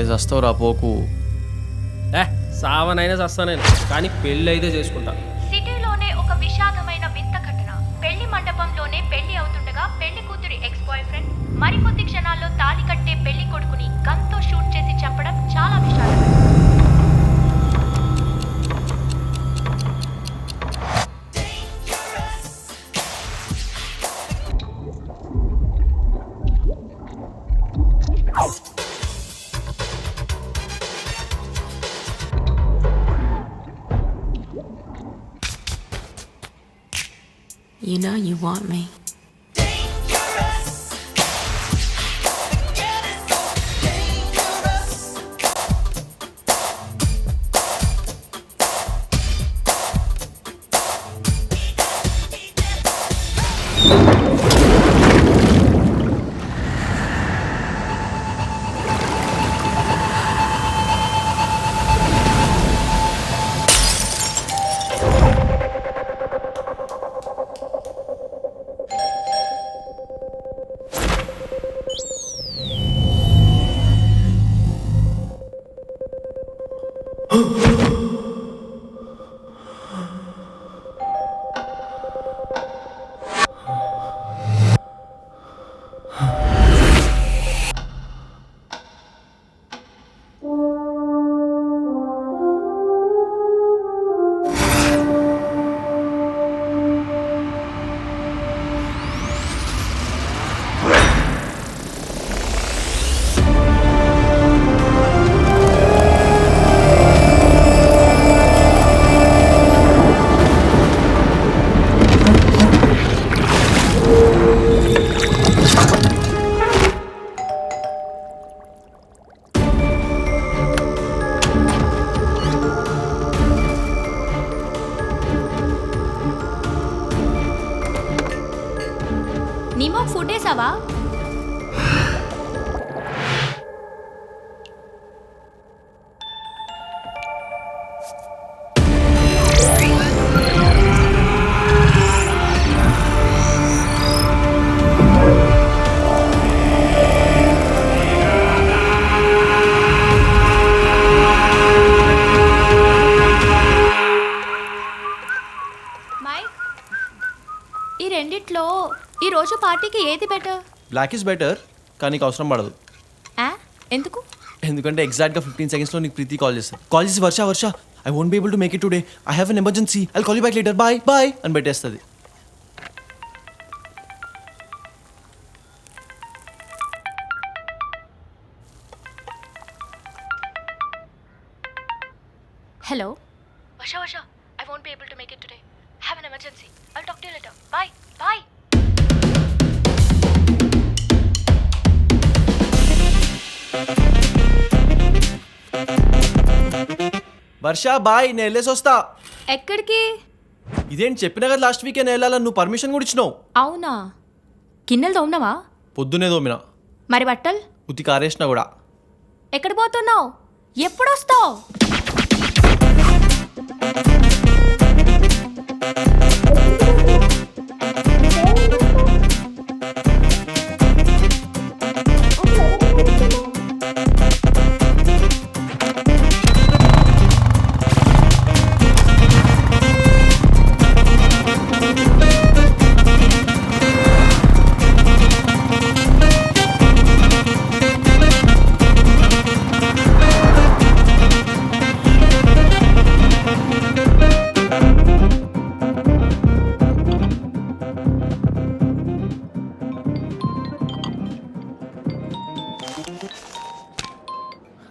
అరే చస్తావురా పోకు. సావనైనా చస్తా నేను, కానీ పెళ్ళి అయితే చేసుకుంటా. సిటీలోనే ఒక విషాదమైన వింత ఘటన. పెళ్లి మండపంలోనే పెళ్లి అవుతుండగా పెళ్లి కూతురి ఎక్స్ బాయ్ ఫ్రెండ్ మరికొద్ది క్షణాల్లో తాళి కట్టే పెళ్లి కొడుకుని గన్తో షూట్ చేసి చంపడం చాలా విషాదకరం. You know you want me. Nemo ఫుటేసావా? ఈ రెండిట్లో ఈ రోజు పార్టీకి ఏది బెటర్? బ్లాక్ ఈజ్ బెటర్, కానీ నీకు అవసరం పడదు. ఎందుకు? ఎందుకంటే ఎగ్జాక్ట్గా 15 secondsలో నీకు ప్రీతి కాల్ చేస్తాను. కాల్ చేసి Varsha I won't be able to make it today, I have an emergency, I'll call you back later, bye bye అని పెట్టేస్తుంది. Hello Varsha I won't be able to make it today, have an emergency, I'll talk to you later, bye bye. Varsha bye, నేను వెళ్ళేసి వస్తా. ఎక్కడికి? ఇదేంటి చెప్పినా కదా last వీకే నేను వెళ్ళాలని, నువ్వు పర్మిషన్ కూడా ఇచ్చినావు. అవునా? గిన్నెలు తోమినావా? పొద్దునే దోమినా. మరి బట్టలు? ఉతి కారేసినా కూడా. ఎక్కడ పోతున్నావు? ఎప్పుడు వస్తావు?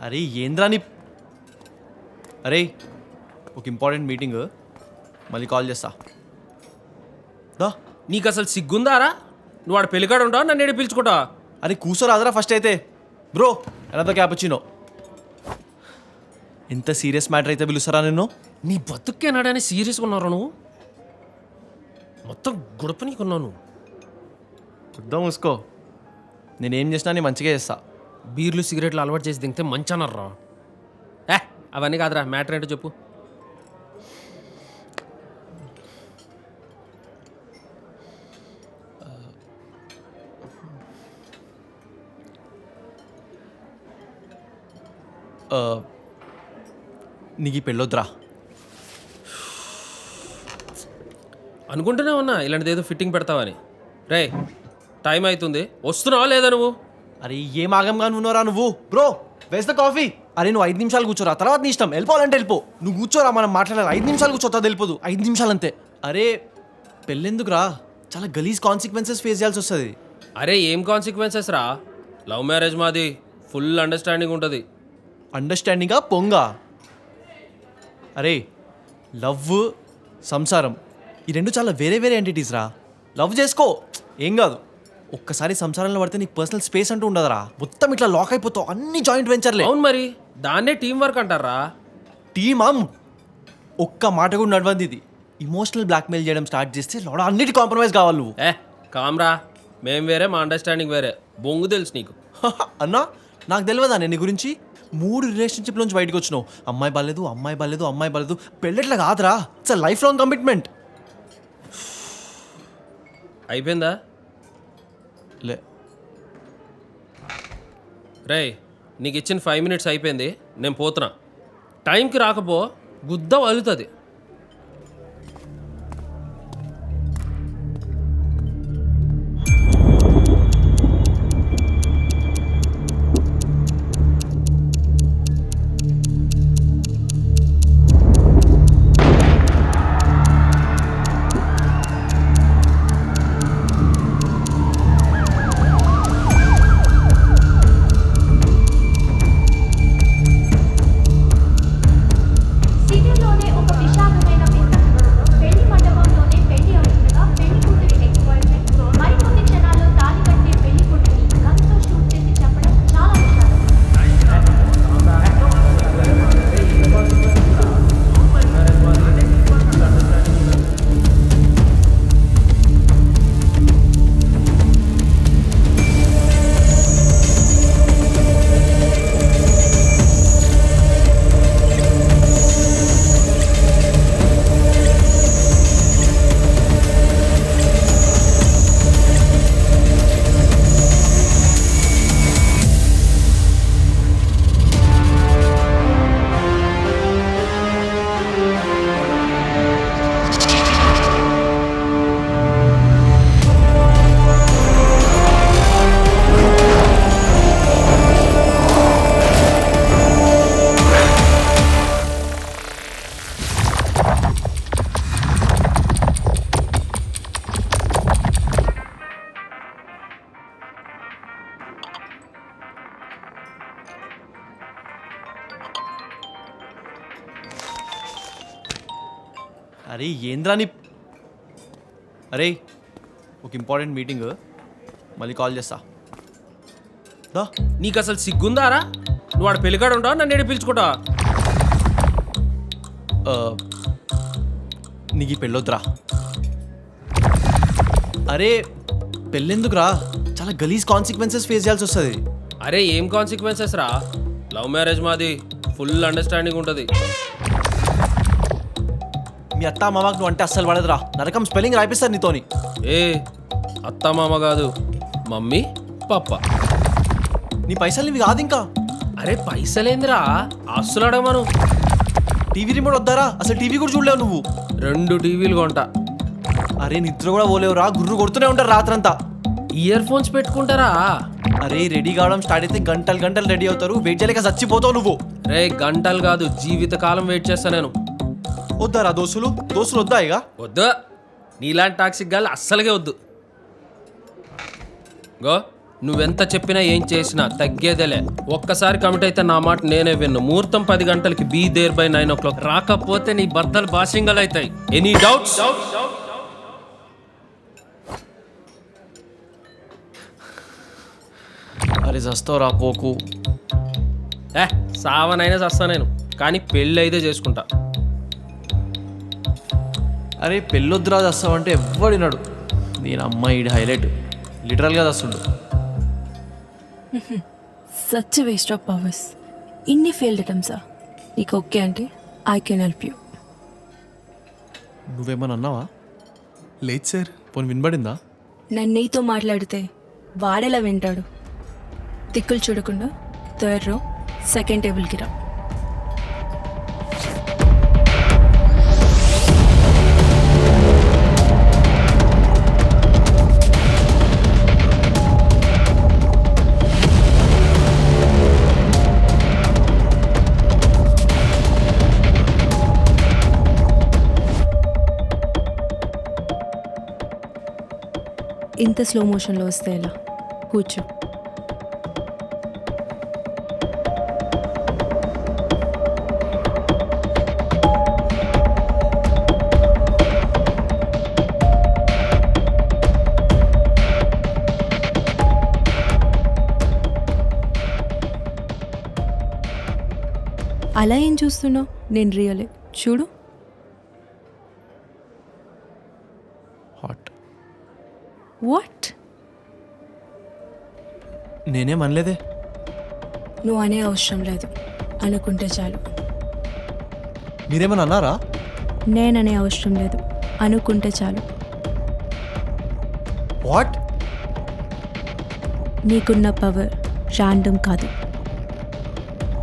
అరే ఏంద్రాని, అరే ఒక ఇంపార్టెంట్ మీటింగ్, మళ్ళీ కాల్ చేస్తా. దా. నీకు అసలు సిగ్గుందారా? నువ్వు వాడు పెళ్ళికాడు ఉంటావు, నన్ను ఏడు పిలుచుకుంటావా? అరే కూర్చోరాదరా ఫస్ట్ అయితే. బ్రో ఎనతో క్యాపుచినో. ఎంత సీరియస్ మ్యాటర్ అయితే పిలుస్తారా నిన్ను? నీ బతుక్కేనాడని సీరియస్గా ఉన్నారా నువ్వు? మొత్తం గుడప నీకున్నావు. అర్థం మూసుకో, నేనేం చేసినా నీ మంచిగా చేస్తా. బీర్లు సిగరెట్లు అలవాటు చేసి దింగితే మంచి అన్నారా? అవన్నీ కాదురా, మ్యాటర్ ఏంటో చెప్పు. నీకు ఈ పెళ్ళొద్దురా. అనుకుంటూనే ఉన్నా ఇలాంటిది ఏదో ఫిట్టింగ్ పెడతావని. రే టైం అవుతుంది, వస్తున్నావా లేదా నువ్వు? అరే ఏం ఆగంగా ఉన్నారా నువ్వు? Bro ways the coffee. అరే నువ్వు 5 నిమిషాలు కూర్చోరా, తర్వాత నీ ఇష్టం. వెళ్ళిపోవాలంటే వెళ్ళిపో. నువ్వు కూర్చోరా, మనం మాట్లాడాలి. 5 నిమిషాలు కూర్చోతా వెళ్ళిపోదు. 5 నిమిషాలు అంతే. అరే పెళ్ళెందుకురా, చాలా గలీజ్ కాన్సిక్వెన్సెస్ ఫేస్ చేయాల్సి వస్తుంది. అరే ఏం కాన్సిక్వెన్సెస్ రా, లవ్ మ్యారేజ్ మాది, ఫుల్ అండర్స్టాండింగ్ ఉంటుంది. అండర్స్టాండింగా పొంగా? అరే లవ్, సంసారం ఈ రెండు చాలా వేరే వేరే ఎంటిటీస్ రా. లవ్ చేసుకో, ఏం కాదు. ఒక్కసారి సంసారంలో పడితే నీకు పర్సనల్ స్పేస్ అంటూ ఉండదురా. మొత్తం ఇట్లా లాక్ అయిపోతావు. అన్ని జాయింట్ వెంచర్లే. అవును మరి, దాన్నే టీం వర్క్ అంటారా. టీమా? ఒక్క మాట కూడా నడవంది ఇది. ఇమోషనల్ బ్లాక్మెయిల్ చేయడం స్టార్ట్ చేస్తే లోడ అన్నిటి కాంప్రమైజ్ కావాలి నువ్వు. కామ్రా, మేం వేరే, మా అండర్స్టాండింగ్ వేరే. బొంగు తెలుసు నీకు. అన్నా నాకు తెలియదా నేను నీ గురించి? 3 రిలేషన్షిప్ నుంచి బయటకు వచ్చినావు. అమ్మాయి బాలేదు, అమ్మాయి బాలేదు, అమ్మాయి బాలేదు. పెళ్ళెట్లా కాదురా, ఇట్స్ లైఫ్ లాంగ్ కమిట్మెంట్. అయిపోయిందా? లే రే నీకు ఇచ్చిన 5 minutes అయిపోయింది, నేను పోతున్నా. టైంకి రాకపో గుద్ద వలుతుంది. సిటీలోనే ఒక విశాలమైన వింత పెళ్లి మండపంలోనే పెళ్లి అవుతుండగా పెళ్లి కూతురి ఎక్స్ బాయ్ ఫ్రెండ్ మరికొద్ది క్షణాల్లో తాళి కట్టే పెళ్లి కొడుకుని గన్తో షూట్ చేసి చంపడం చాలా విషాదం. అరే ఏంద్రా నీ. అరే ఒక ఇంపార్టెంట్ మీటింగ్, మళ్ళీ కాల్ చేస్తా. దా. నీకు అసలు సిగ్గుందారా? నువ్వు వాడు పెళ్ళికాడు ఉంటావా, నన్ను ఏడు పిలుచుకుంటావా? నీకు ఈ పెళ్ళొద్దురా. అరే పెళ్ళెందుకురా, చాలా గలీజ్ కాన్సిక్వెన్సెస్ ఫేస్ చేయాల్సి వస్తుంది. అరే ఏం కాన్సిక్వెన్సెస్ రా, లవ్ మ్యారేజ్ మాది, ఫుల్ అండర్స్టాండింగ్ ఉంటుంది. మీ అత్త మామకు నువ్వు అంటే అస్సలు పడదురా. నరకం స్పెల్లింగ్ రాయిపిస్తారు నీతోని. ఏ అత్త మామ కాదు, మమ్మీ పప్ప. నీ పైసలు ఇవి కాదు ఇంకా. అరే పైసలేందిరా, ఆస్తులు అడగమను. టీవీ రిమోట్ వద్దారా, అసలు టీవీ కూడా చూడలేవు నువ్వు. 2 టీవీలు కొంటా. అరే నిద్ర కూడా పోలేవురా, గుర్రు కొడుతూనే ఉంటారు రాత్రంతా. ఇయర్ ఫోన్స్ పెట్టుకుంటారా? అరే రెడీ కావడం స్టార్ట్ అయితే గంటలు గంటలు రెడీ అవుతారు. వెయిట్ చేయలేక చచ్చిపోతావు నువ్వు. రే గంటలు కాదు, జీవితకాలం వెయిట్ చేస్తా నేను. వద్దారా దోస్తులు వద్దా ఇక? వద్దు, నీలాంటి టాక్సిక్ గాలి అస్సలుగే వద్దు. గో నువ్వెంత చెప్పినా ఏం చేసినా తగ్గేదేలే. ఒక్కసారి కమిట్ అయితే నా మాట నేనే విన్ను. ముహూర్తం 10 గంటలకి, బీ దేర్ బై 9 o'clock. రాకపోతే నీ బద్దలు బాసింగలు అవుతాయి. Any doubts? అరే చస్తావు రా పోకు. సావనైనా చస్తా నేను, కానీ పెళ్ళి అయితే చేసుకుంటా. అరే పెళ్ళొద్దురా చస్తావంటే ఎవ్వడినాడు. నేను అమ్మాయి హైలైట్ లిటరల్గా చస్తుండు. Such a waste of powers. ఇన్ని ఫెయిల్డ్ అటెంప్ట్సా? నీకు ఓకే అంటే ఐ కెన్ హెల్ప్ యూ. నువ్వేమన్నా అన్నావా? లేదు సార్. పోనీ వినబడిందా? నన్ను నీతో మాట్లాడితే వాడేలా వింటాడు. దిక్కులు చూడకుండా 3rd row 2nd టేబుల్కి రా. ఇంత స్లో మోషన్లో వస్తే ఎలా? కూర్చో. అలా ఏం చూస్తున్నావు? నేను రియలే, చూడు. హాట్. వాట్? నేనేం అనలేదే. నువ్వు అనే అవసరం లేదు, అనుకుంటే చాలు. మీరేమన్నా అన్నారా? నేననే అవసరం లేదు, అనుకుంటే చాలు. వాట్? నీకున్న పవర్ ర్యాండమ్ కాదు.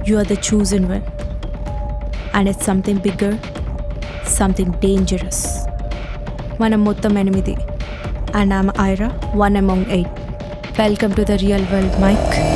You are the chosen one. And it's something bigger, something dangerous. మనం మొత్తం 8. And I'm Ira, one among 8. Welcome to the real world, Mike.